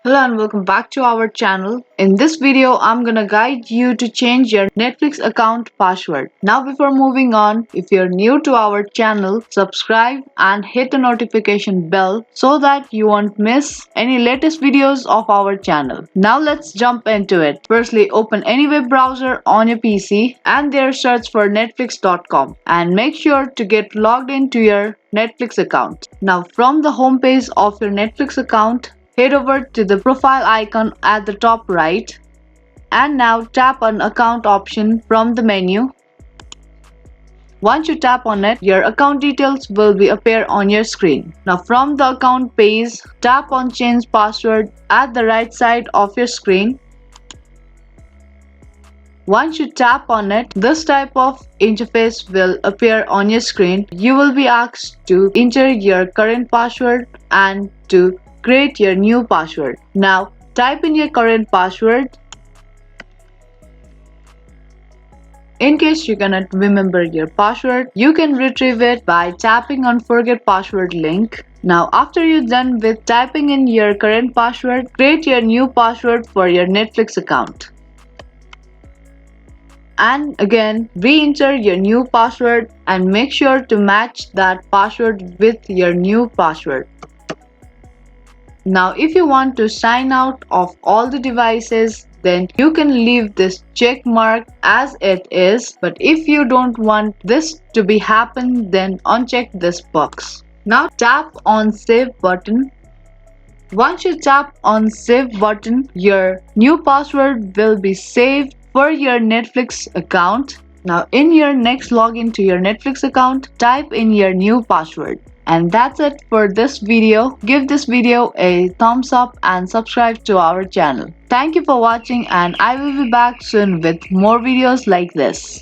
Hello and welcome back to our channel. In this video, I'm gonna guide you to change your Netflix account password. Now before moving on, if you're new to our channel, subscribe and hit the notification bell so that you won't miss any latest videos of our channel. Now let's jump into it. Firstly, open any web browser on your PC and there search for netflix.com and make sure to get logged into your Netflix account. Now from the home page of your Netflix account, head over to the profile icon at the top right and now tap on account option from the menu. Once you tap on it, your account details will appear on your screen. Now from the account page, tap on change password at the right side of your screen. Once you tap on it, this type of interface will appear on your screen. You will be asked to enter your current password and to create your new password. Now type in your current password. In case you cannot remember your password, you can retrieve it by tapping on forget password link. Now after you're done with typing in your current password, create your new password for your Netflix account. And again, re-enter your new password and make sure to match that password with your new password. Now if you want to sign out of all the devices, then you can leave this check mark as it is, but if you don't want this to be happen, then uncheck this box. Now tap on save button. Once you tap on save button, your new password will be saved for your Netflix account. Now in your next login to your Netflix account, type in your new password. And that's it for this video. Give this video a thumbs up and subscribe to our channel. Thank you for watching and I will be back soon with more videos like this.